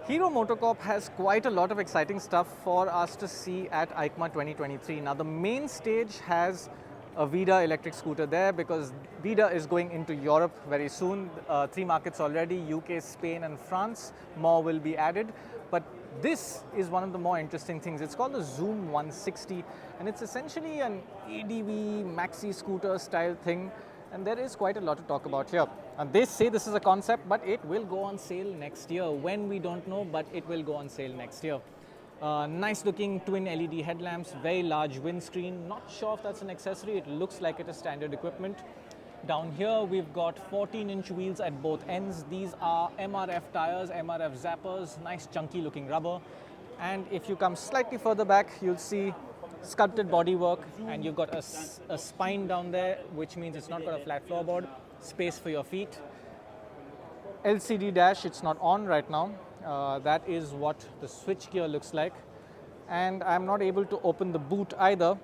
Hero MotoCorp has quite a lot of exciting stuff for us to see at EICMA 2023. Now, the main stage has a Vida electric scooter there because Vida is going into Europe very soon. 3 markets already, UK, Spain and France. More will be added. But this is one of the more interesting things. It's called the Xoom 160 and it's essentially an ADV Maxi scooter style thing. And there is quite a lot to talk about here. And they say this is a concept, but it will go on sale next year. When, we don't know, but it will go on sale next year. Nice looking twin LED headlamps, very large windscreen. Not sure if that's an accessory. It looks like it is standard equipment. Down here, we've got 14-inch wheels at both ends. These are MRF tires, MRF zappers, nice chunky looking rubber. And if you come slightly further back, you'll see sculpted bodywork, and you've got a spine down there, which means it's not got a flat floorboard, space for your feet. LCD dash, it's not on right now. That is what the switch gear looks like. And I'm not able to open the boot either,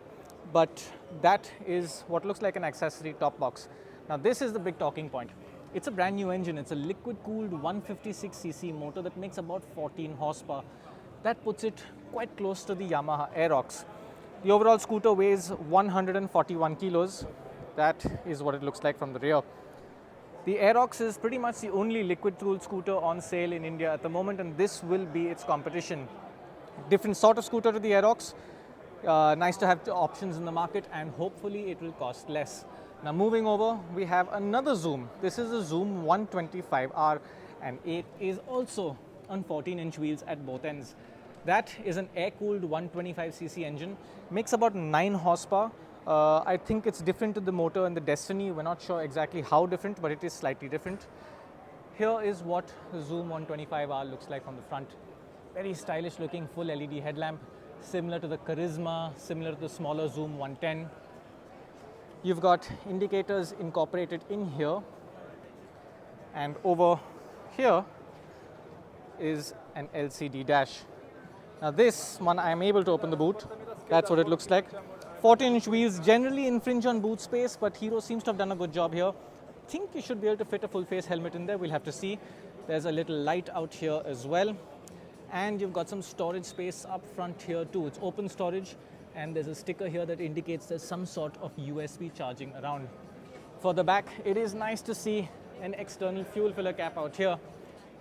but that is what looks like an accessory top box. Now this is the big talking point. It's a brand new engine. It's a liquid cooled 156cc motor that makes about 14 horsepower. That puts it quite close to the Yamaha Aerox. The overall scooter weighs 141 kilos. That is what it looks like from the rear. The Aerox is pretty much the only liquid-cooled scooter on sale in India at the moment, and this will be its competition. Different sort of scooter to the Aerox. Nice to have the options in the market, and hopefully it will cost less. Now moving over, we have another Xoom. This is a Xoom 125R, and it is also on 14-inch wheels at both ends. That is an air-cooled 125cc engine, makes about 9 horsepower. I think it's different to the motor and the Destiny. We're not sure exactly how different, but it is slightly different. Here is what the Xoom 125R looks like from the front. Very stylish looking full LED headlamp, similar to the Charisma, similar to the smaller Xoom 110. You've got indicators incorporated in here, and over here is an LCD dash. Now this one, I am able to open the boot. That's what it looks like. 14-inch wheels generally infringe on boot space, but Hero seems to have done a good job here. I think you should be able to fit a full face helmet in there. We'll have to see. There's a little light out here as well. And you've got some storage space up front here too. It's open storage, and there's a sticker here that indicates there's some sort of USB charging around. For the back, it is nice to see an external fuel filler cap out here.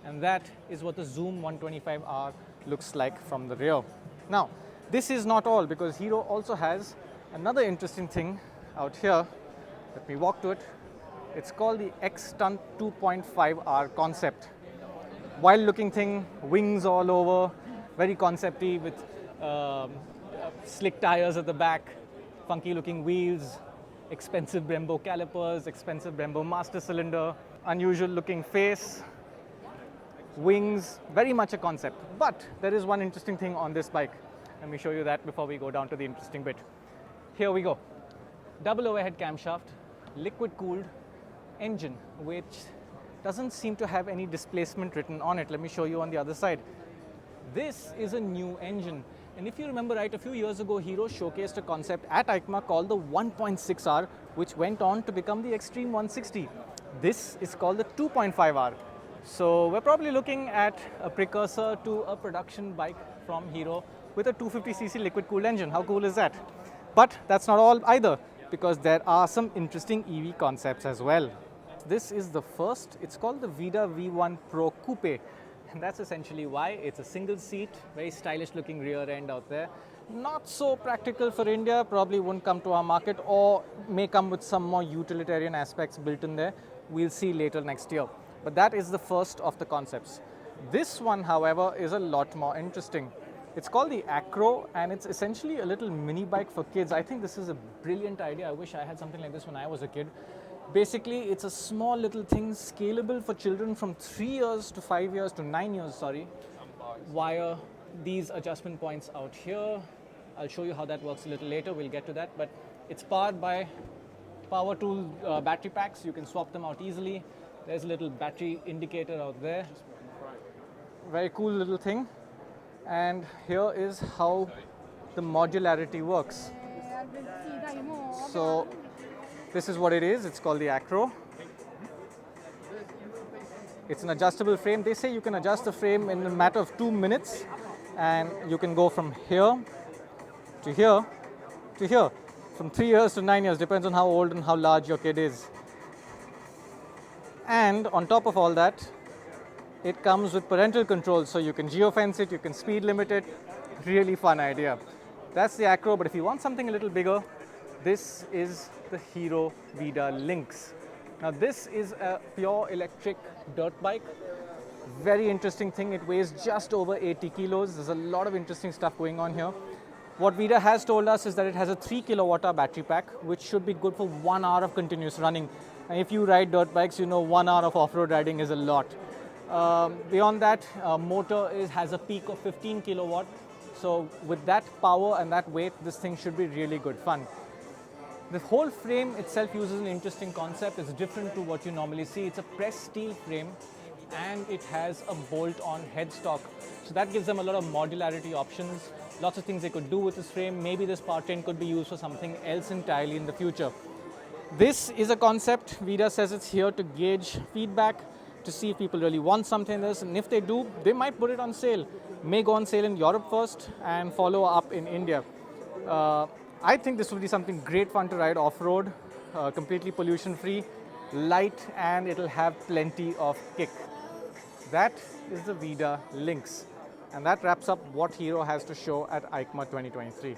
And that is what the Xoom 125R looks like from the rear. Now, this is not all, because Hero also has another interesting thing out here. Let me walk to it. It's called the Xtunt 2.5R concept. Wild looking thing, wings all over, very concepty with slick tires at the back, funky looking wheels, expensive Brembo calipers, expensive Brembo master cylinder, unusual looking face, wings, very much a concept. But there is one interesting thing on this bike. Let me show you that before we go down to the interesting bit. Here we go. Double overhead camshaft, liquid cooled engine, which doesn't seem to have any displacement written on it. Let me show you on the other side. This is a new engine. And if you remember right, a few years ago, Hero showcased a concept at EICMA called the 1.6R, which went on to become the Extreme 160. This is called the 2.5R. So we're probably looking at a precursor to a production bike from Hero with a 250cc liquid cooled engine. How cool is that? But that's not all either, because there are some interesting EV concepts as well. This is the first. It's called the Vida V1 Pro Coupe, and that's essentially why. It's a single seat, very stylish looking rear end out there. Not so practical for India, probably won't come to our market, or may come with some more utilitarian aspects built in there. We'll see later next year. But that is the first of the concepts. This one, however, is a lot more interesting. It's called the Acro, and it's essentially a little mini bike for kids. I think this is a brilliant idea. I wish I had something like this when I was a kid. Basically, it's a small little thing, scalable for children from 3 years to 5 years to 9 years, sorry. Wire these adjustment points out here. I'll show you how that works a little later. We'll get to that. But it's powered by power tool battery packs. You can swap them out easily. There's a little battery indicator out there. Very cool little thing. And here is how the modularity works. So this is what it is. It's called the Acro. It's an adjustable frame. They say you can adjust the frame in a matter of 2 minutes, and you can go from here to here to here, from 3 years to 9 years, depends on how old and how large your kid is. And on top of all that, it comes with parental controls, so you can geofence it, you can speed limit it. Really fun idea. That's the Acro, but if you want something a little bigger, this is the Hero Vida Lynx. Now this is a pure electric dirt bike. Very interesting thing, it weighs just over 80 kilos. There's a lot of interesting stuff going on here. What Vida has told us is that it has a 3 kilowatt hour battery pack, which should be good for 1 hour of continuous running. And if you ride dirt bikes, you know 1 hour of off-road riding is a lot. Beyond that, motor has a peak of 15 kilowatt. So with that power and that weight, this thing should be really good fun. The whole frame itself uses an interesting concept. It's different to what you normally see. It's a pressed steel frame, and it has a bolt-on headstock. So that gives them a lot of modularity options. Lots of things they could do with this frame. Maybe this powertrain could be used for something else entirely in the future. This is a concept. Vida says it's here to gauge feedback, to see if people really want something like this, and if they do, they might put it on sale. May go on sale in Europe first and follow up in India. I think this will be something great fun to ride off-road, completely pollution-free, light, and it'll have plenty of kick. That is the Vida Lynx. And that wraps up what Hero has to show at EICMA 2023.